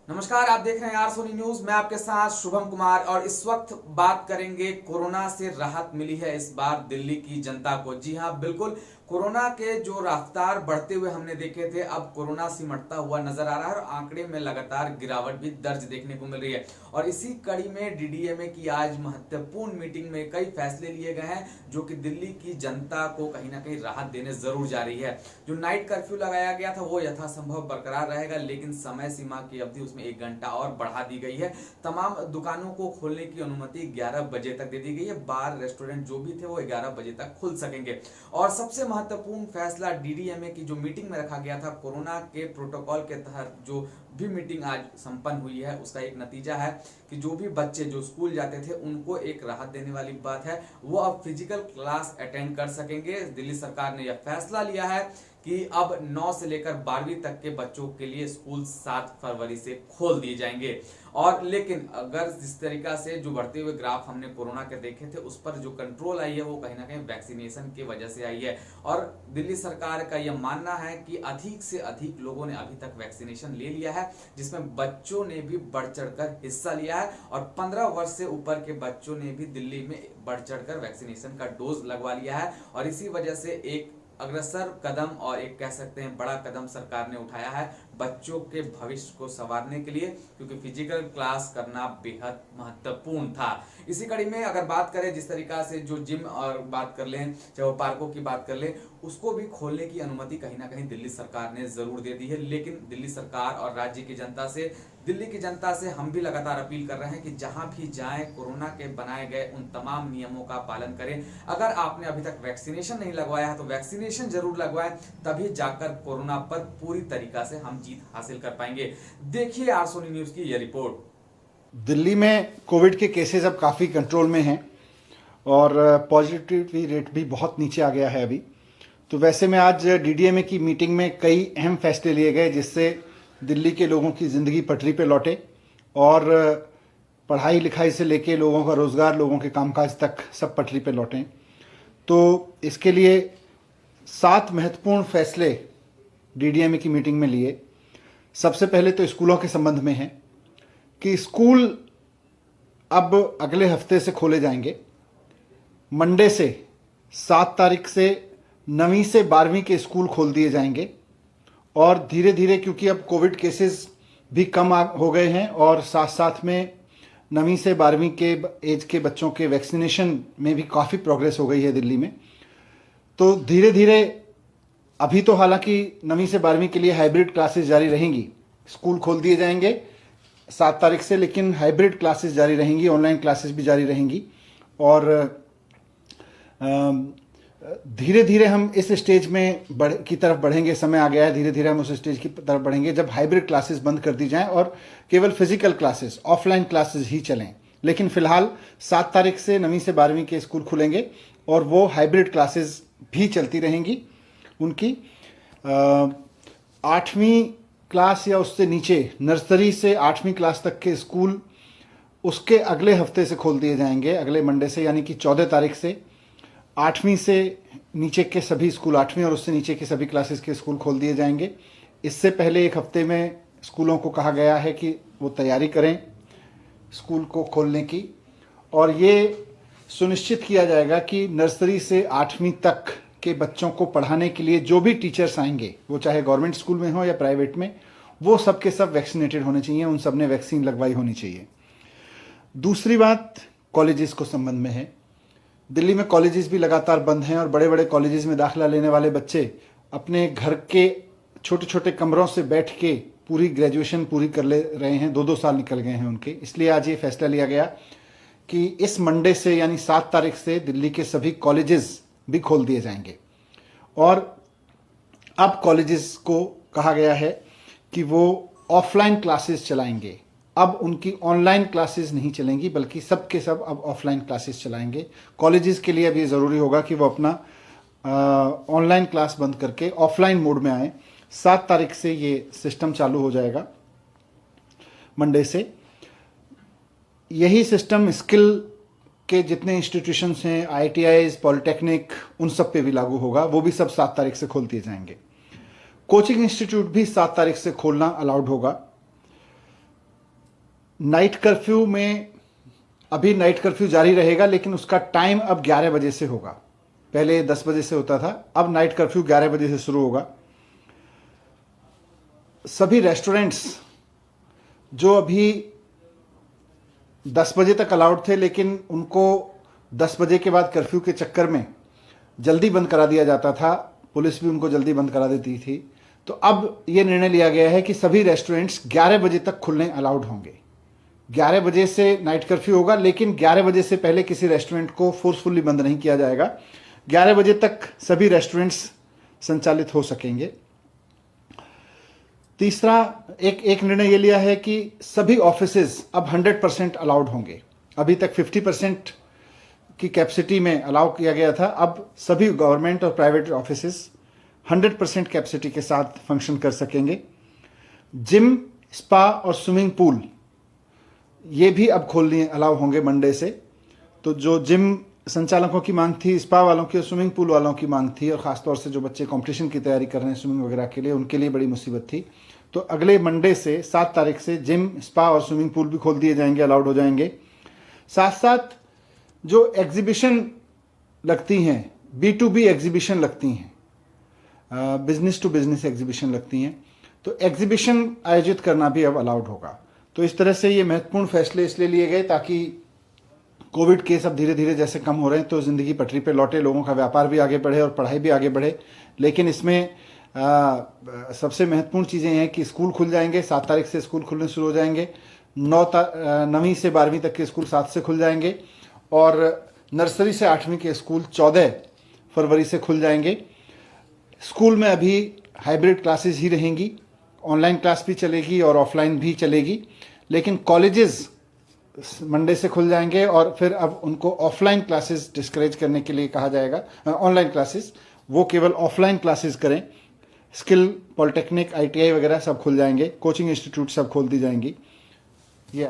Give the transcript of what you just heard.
नमस्कार, आप देख रहे हैं आर सोनी न्यूज। मैं आपके साथ शुभम कुमार और इस वक्त बात करेंगे कोरोना से राहत मिली है इस बार दिल्ली की जनता को। जी हां, बिल्कुल। कोरोना के जो रफ्तार बढ़ते हुए हमने देखे थे, अब कोरोना सिमटता हुआ नजर आ रहा है और आंकड़े में लगातार गिरावट भी दर्ज देखने को मिल रही है। और इसी कड़ी में डीडीएमए की आज महत्वपूर्ण मीटिंग में कई फैसले लिए गए हैं जो कि दिल्ली की जनता को कहीं ना कहीं राहत देने जरूर जा रही है। जो नाइट कर्फ्यू लगाया गया था वो यथासंभव बरकरार रहेगा, लेकिन समय सीमा की अवधि उसमें 1 घंटा और बढ़ा दी गई है। तमाम दुकानों को खोलने की अनुमति 11 बजे तक दे दी गई है। बार रेस्टोरेंट जो भी थे वो 11 बजे तक खुल सकेंगे। और सबसे महत्वपूर्ण फैसला डीडीएमए की जो मीटिंग में रखा गया था, कोरोना के प्रोटोकॉल के तहत जो भी मीटिंग आज संपन्न हुई है उसका एक नतीजा है कि जो भी बच्चे जो स्कूल जाते थे उनको एक राहत देने वाली बात है, वो अब फिजिकल क्लास अटेंड कर सकेंगे। दिल्ली सरकार ने यह फैसला लिया है कि अब 9 से लेकर 12वीं तक के बच्चों के लिए स्कूल 7 फरवरी से खोल दिए जाएंगे। और लेकिन अगर जिस तरीका से जो बढ़ते हुए ग्राफ हमने कोरोना के देखे थे उस पर जो कंट्रोल आई है वो कहीं ना कहीं वैक्सीनेशन की वजह से आई है। और दिल्ली सरकार का यह मानना है कि अधिक से अधिक लोगों ने अभी तक वैक्सीनेशन ले लिया है, जिसमें बच्चों ने भी बढ़ चढ़कर हिस्सा लिया है और 15 वर्ष से ऊपर के बच्चों ने भी दिल्ली में बढ़ चढ़कर वैक्सीनेशन का डोज लगवा लिया है। और इसी वजह से एक अग्रसर कदम और एक कह सकते हैं बड़ा कदम सरकार ने उठाया है बच्चों के भविष्य को संवारने के लिए, क्योंकि फिजिकल क्लास करना बेहद महत्वपूर्ण था। इसी कड़ी में अगर बात करें जिस तरीका से जो जिम और बात कर लें, चाहे वो पार्कों की बात कर लें, उसको भी खोलने की अनुमति कहीं ना कहीं दिल्ली सरकार ने जरूर दे दी है। लेकिन दिल्ली सरकार और राज्य की जनता से, दिल्ली की जनता से हम भी लगातार अपील कर रहे हैं कि जहां भी जाएं कोरोना के बनाए गए उन तमाम नियमों का पालन करें। अगर आपने अभी तक वैक्सीनेशन नहीं लगवाया है तो वैक्सीनेशन जरूर लगवाएं, तभी जाकर कोरोना पर पूरी तरीका से हम जीत हासिल कर पाएंगे। देखिए आर सोनी न्यूज की यह रिपोर्ट। दिल्ली में कोविड के केसेस अब काफ़ी कंट्रोल में हैं और पॉजिटिविटी रेट भी बहुत नीचे आ गया है अभी। तो वैसे में आज डीडीएमए की मीटिंग में कई अहम फैसले लिए गए जिससे दिल्ली के लोगों की ज़िंदगी पटरी पे लौटे और पढ़ाई लिखाई से लेके लोगों का रोज़गार, लोगों के कामकाज तक सब पटरी पे लौटें। तो इसके लिए 7 महत्वपूर्ण फैसले डीडीएमए की मीटिंग में लिए। सबसे पहले तो स्कूलों के संबंध में है कि स्कूल अब अगले हफ्ते से खोले जाएंगे। मंडे से 7 तारीख से 9वीं से 12वीं के स्कूल खोल दिए जाएंगे और धीरे धीरे, क्योंकि अब कोविड केसेस भी कम हो गए हैं और साथ साथ में 9वीं से 12वीं के एज के बच्चों के वैक्सीनेशन में भी काफ़ी प्रोग्रेस हो गई है दिल्ली में। तो धीरे धीरे अभी तो हालांकि 9वीं से 12वीं के लिए हाइब्रिड क्लासेस जारी रहेंगी। स्कूल खोल दिए जाएंगे 7 तारीख से, लेकिन हाइब्रिड क्लासेस जारी रहेंगी, ऑनलाइन क्लासेस भी जारी रहेंगी। और धीरे धीरे हम इस स्टेज में की तरफ बढ़ेंगे। समय आ गया है, धीरे धीरे हम उस स्टेज की तरफ बढ़ेंगे जब हाइब्रिड क्लासेस बंद कर दी जाएं और केवल फिजिकल क्लासेस, ऑफलाइन क्लासेस ही चलें। लेकिन फिलहाल 7 तारीख से 9वीं से 12वीं के स्कूल खुलेंगे और वो हाइब्रिड क्लासेस भी चलती रहेंगी उनकी। 8वीं क्लास या उससे नीचे, नर्सरी से 8वीं क्लास तक के स्कूल उसके अगले हफ्ते से खोल दिए जाएंगे, अगले मंडे से, यानी कि 14 तारीख से 8वीं से नीचे के सभी स्कूल, 8वीं और उससे नीचे के सभी क्लासेस के स्कूल खोल दिए जाएंगे। इससे पहले एक हफ्ते में स्कूलों को कहा गया है कि वो तैयारी करें स्कूल को खोलने की, और ये सुनिश्चित किया जाएगा कि नर्सरी से 8वीं तक के बच्चों को पढ़ाने के लिए जो भी टीचर्स आएंगे, वो चाहे गवर्नमेंट स्कूल में हो या प्राइवेट में, वो सब के सब वैक्सीनेटेड होने चाहिए, उन सब ने वैक्सीन लगवाई होनी चाहिए। दूसरी बात कॉलेजेस को संबंध में है। दिल्ली में कॉलेजेस भी लगातार बंद हैं और बड़े बड़े कॉलेजेस में दाखिला लेने वाले बच्चे अपने घर के छोटे छोटे कमरों से बैठ के पूरी ग्रेजुएशन पूरी कर ले रहे हैं। 2-2 साल निकल गए हैं उनके। इसलिए आज ये फैसला लिया गया कि इस मंडे से, यानी 7 तारीख से, दिल्ली के सभी कॉलेजेस भी खोल दिए जाएंगे। और अब कॉलेजेस को कहा गया है कि वो ऑफलाइन क्लासेस चलाएंगे। अब उनकी ऑनलाइन क्लासेस नहीं चलेंगी, बल्कि सब के सब अब ऑफलाइन क्लासेस चलाएंगे। कॉलेजेस के लिए अब ये ज़रूरी होगा कि वो अपना ऑनलाइन क्लास बंद करके ऑफलाइन मोड में आए। 7 तारीख से ये सिस्टम चालू हो जाएगा, मंडे से। यही सिस्टम स्किल के जितने इंस्टीट्यूशंस हैं, IITIs, पॉलिटेक्निक, उन सब पे भी लागू होगा। वो भी सब 7 तारीख से खोल दिए जाएंगे। कोचिंग इंस्टीट्यूट भी 7 तारीख से खोलना अलाउड होगा। नाइट कर्फ्यू में अभी नाइट कर्फ्यू जारी रहेगा, लेकिन उसका टाइम अब 11 बजे से होगा। पहले 10 बजे से होता था, अब नाइट कर्फ्यू 11 बजे से शुरू होगा। सभी रेस्टोरेंट्स जो अभी 10 बजे तक अलाउड थे, लेकिन उनको 10 बजे के बाद कर्फ्यू के चक्कर में जल्दी बंद करा दिया जाता था, पुलिस भी उनको जल्दी बंद करा देती थी, तो अब ये निर्णय लिया गया है कि सभी रेस्टोरेंट्स 11 बजे तक खुलने अलाउड होंगे। 11 बजे से नाइट कर्फ्यू होगा, लेकिन 11 बजे से पहले किसी रेस्टोरेंट को फोर्सफुली बंद नहीं किया जाएगा। 11 बजे तक सभी रेस्टोरेंट्स संचालित हो सकेंगे। तीसरा एक निर्णय ये लिया है कि सभी ऑफिसेज अब 100% अलाउड होंगे। अभी तक 50% की कैपेसिटी में अलाउ किया गया था, अब सभी गवर्नमेंट और प्राइवेट ऑफिसेज 100% कैपेसिटी के साथ फंक्शन कर सकेंगे। जिम, स्पा और स्विमिंग पूल ये भी अब खोलने अलाउ होंगे मंडे से। तो जो जिम संचालकों की मांग थी, स्पा वालों की और स्विमिंग पूल वालों की मांग थी, और ख़ासतौर से जो बच्चे कंपटीशन की तैयारी कर रहे हैं स्विमिंग वगैरह के लिए, उनके लिए बड़ी मुसीबत थी। तो अगले मंडे से 7 तारीख से जिम, स्पा और स्विमिंग पूल भी खोल दिए जाएंगे, अलाउड हो जाएंगे। साथ साथ जो एग्जीबिशन लगती हैं, B2B एग्जीबिशन लगती हैं, बिजनेस टू बिजनेस एग्जीबिशन लगती हैं, तो एग्जीबिशन आयोजित करना भी अब अलाउड होगा। तो इस तरह से ये महत्वपूर्ण फैसले इसलिए लिए गए ताकि कोविड केस अब धीरे धीरे जैसे कम हो रहे हैं तो ज़िंदगी पटरी पे लौटे, लोगों का व्यापार भी आगे बढ़े और पढ़ाई भी आगे बढ़े। लेकिन इसमें सबसे महत्वपूर्ण चीज़ें हैं कि स्कूल खुल जाएंगे, 7 तारीख से स्कूल खुलने शुरू हो जाएंगे। 9वीं से 12वीं तक के स्कूल 7 से खुल जाएंगे, और नर्सरी से 8वीं के स्कूल 14 फरवरी से खुल जाएंगे। स्कूल में अभी हाइब्रिड क्लासेस ही रहेंगी, ऑनलाइन क्लास भी चलेगी और ऑफलाइन भी चलेगी। लेकिन कॉलेजेस मंडे से खुल जाएंगे, और फिर अब उनको ऑफलाइन क्लासेस डिस्करेज करने के लिए कहा जाएगा। ऑनलाइन क्लासेस वो केवल ऑफलाइन क्लासेस करें। स्किल, पॉलिटेक्निक, ITI वगैरह सब खुल जाएंगे, कोचिंग इंस्टीट्यूट सब खोल दी जाएंगी।